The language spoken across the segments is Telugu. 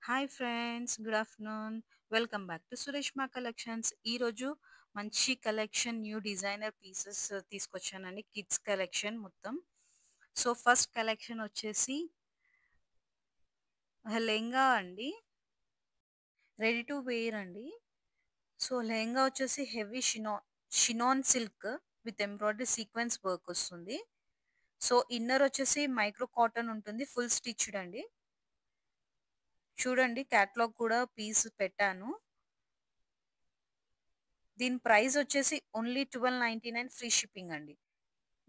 Hi friends, good afternoon. Welcome back to Sureshma collections. ఈరోజు మంచి కలెక్షన్, న్యూ డిజైనర్ పీసెస్ తీసుకొచ్చానండి. కిడ్స్ కలెక్షన్ మొత్తం. సో ఫస్ట్ కలెక్షన్ వచ్చేసి లెహంగా అండి. రెడీ టు వేర్ అండి. సో లెహంగా వచ్చేసి heavy chinon silk with embroidery sequence work వస్తుంది. సో ఇన్నర్ వచ్చేసి మైక్రో కాటన్ ఉంటుంది, ఫుల్ స్టిచ్డ్ అండి. చూడండి, క్యాట్లాగ్ కూడా పీస్ పెట్టాను. దీని ప్రైస్ వచ్చేసి ఓన్లీ 1299, ఫ్రీ షిప్పింగ్ అండి.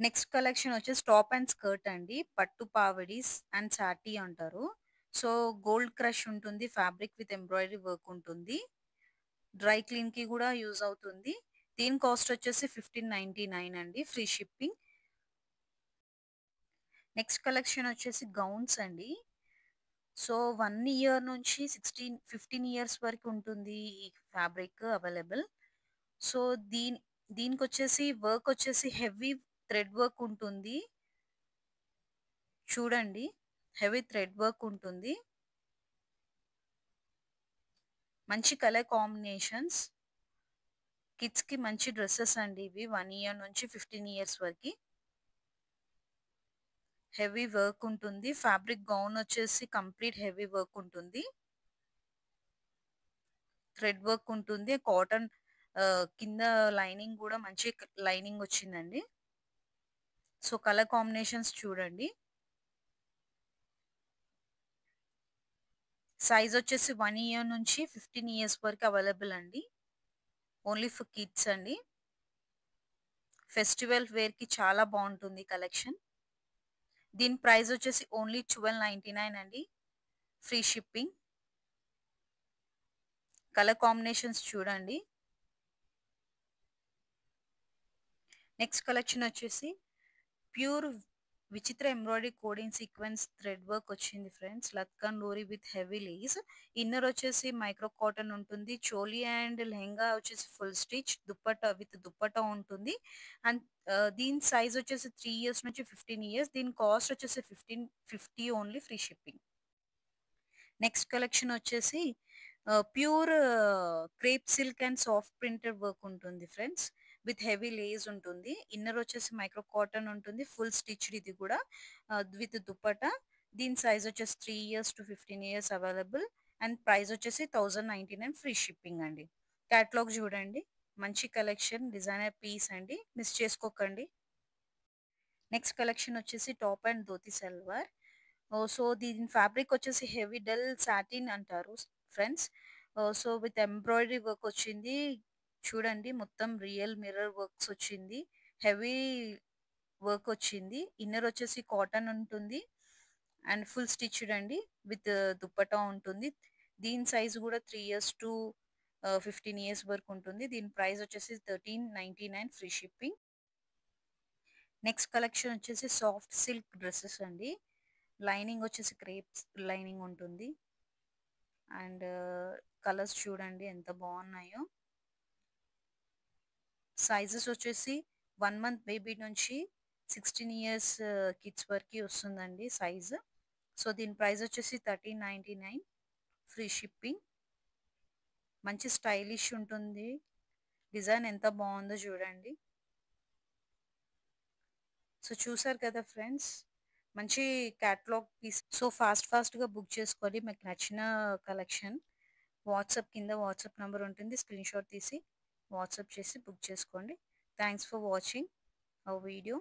నెక్స్ట్ కలెక్షన్ వచ్చేసి టాప్ అండ్ స్కర్ట్ అండి. పట్టు పావడీస్ అండ్ సాటీ అంటారు. సో గోల్డ్ క్రష్ ఉంటుంది, ఫ్యాబ్రిక్ విత్ ఎంబ్రాయిడరీ వర్క్ ఉంటుంది. డ్రై క్లీన్ కి కూడా యూజ్ అవుతుంది. దీని కాస్ట్ వచ్చేసి 1599 అండి, ఫ్రీ షిప్పింగ్. నెక్స్ట్ కలెక్షన్ వచ్చేసి గౌన్స్ అండి. సో 1 ఇయర్ నుంచి 15 ఇయర్స్ వరకు ఉంటుంది ఈ ఫ్యాబ్రిక్ అవైలబుల్. సో దీనికొచ్చేసి వర్క్ వచ్చేసి హెవీ థ్రెడ్ వర్క్ ఉంటుంది. చూడండి, హెవీ థ్రెడ్ వర్క్ ఉంటుంది. మంచి కలర్ కాంబినేషన్స్. కిడ్స్ కి మంచి డ్రెస్సెస్ అండి ఇవి. 1 ఇయర్ నుంచి 15 ఇయర్స్ వరకు హెవీ వర్క్ ఉంటుంది. ఫ్యాబ్రిక్ గౌన్ వచ్చేసి కంప్లీట్ హెవీ వర్క్ ఉంటుంది. థ్రెడ్ వర్క్ ఉంటుంది. కాటన్ కింద లైనింగ్ కూడా మంచి లైనింగ్ వచ్చిందండి. సో కలర్ కాంబినేషన్స్ చూడండి. సైజ్ వచ్చేసి 1 ఇయర్ నుంచి 15 ఇయర్స్ వరకు అవైలబుల్ అండి. ఓన్లీ ఫర్ కిడ్స్ అండి. ఫెస్టివల్ వేర్ కి చాలా బాగుంటుంది కలెక్షన్. దీని ప్రైస్ వచ్చేసి ఓన్లీ 1299 అండి, ఫ్రీ షిప్పింగ్. కలర్ కాంబినేషన్స్ చూడండి. నెక్స్ట్ కలెక్షన్ వచ్చేసి pure Vichitra embroidery coding sequence thread work వచ్చింది ఫ్రెండ్స్. లత్కన్ లోరీ విత్ హెవీ లేస్. ఇన్నర్ వచ్చేసి మైక్రో కాటన్ ఉంటుంది. చోలీ అండ్ లెహంగా వచ్చేసి full stitch, dupatta with dupatta ఉంటుంది. అండ్ దీని సైజ్ వచ్చేసి 3 ఇయర్స్ నుంచి 15 ఇయర్స్. దీని కాస్ట్ వచ్చేసి 1550 only, free shipping. Next collection వచ్చేసి pure crepe silk and soft printed work ఉంటుంది ఫ్రెండ్స్. విత్ హెవీ లేస్ ఉంటుంది. ఇన్నర్ వచ్చేసి మైక్రో కాటన్ ఉంటుంది, ఫుల్ స్టిచ్డ్ ఇది కూడా విత్ దుపట్టా. దీని సైజ్ వచ్చేసి 3 years to 15 years available. And price వచ్చేసి 1099, ఫ్రీ షిప్పింగ్ అండి. క్యాటలాగ్ చూడండి. మంచి కలెక్షన్, డిజైనర్ పీస్ అండి, మిస్ చేసుకోకండి. నెక్స్ట్ కలెక్షన్ వచ్చేసి top and dhoti salwar. So దీని ఫ్యాబ్రిక్ వచ్చేసి హెవీ డల్ సాటిన్ అంటారు friends. So with embroidery work వచ్చింది. చూడండి, మొత్తం రియల్ మిర్రర్ వర్క్స్ వచ్చింది. హెవీ వర్క్ వచ్చింది. ఇన్నర్ వచ్చేసి కాటన్ ఉంటుంది అండ్ ఫుల్ స్టిచ్డ్ అండి, విత్ దుప్పటా ఉంటుంది. దీని సైజ్ కూడా 3 ఇయర్స్ టు 15 ఇయర్స్ వరకు ఉంటుంది. దీని ప్రైస్ వచ్చేసి 1399, ఫ్రీ షిప్పింగ్. నెక్స్ట్ కలెక్షన్ వచ్చేసి సాఫ్ట్ సిల్క్ డ్రెస్సెస్ అండి. లైనింగ్ వచ్చేసి క్రేప్స్ లైనింగ్ ఉంటుంది. అండ్ కలర్స్ చూడండి ఎంత బాగున్నాయో. సైజెస్ వచ్చేసి 1 మంత్ బేబీ నుంచి 16 ఇయర్స్ కిడ్స్ వరకు వస్తుందండి సైజ్. సో దీని ప్రైస్ వచ్చేసి 1399, ఫ్రీ షిప్పింగ్. మంచి స్టైలిష్ ఉంటుంది. డిజైన్ ఎంత బాగుందో చూడండి. సో చూసారు కదా ఫ్రెండ్స్, మంచి క్యాటలాగ్ పీస్. సో ఫాస్ట్గా బుక్ చేసుకోండి మీకు నచ్చిన కలెక్షన్. వాట్సాప్ నెంబర్ ఉంటుంది, స్క్రీన్ షాట్ తీసి వాట్సాప్ చేసి బుక్ చేసుకోండి. Thanks for watching our video.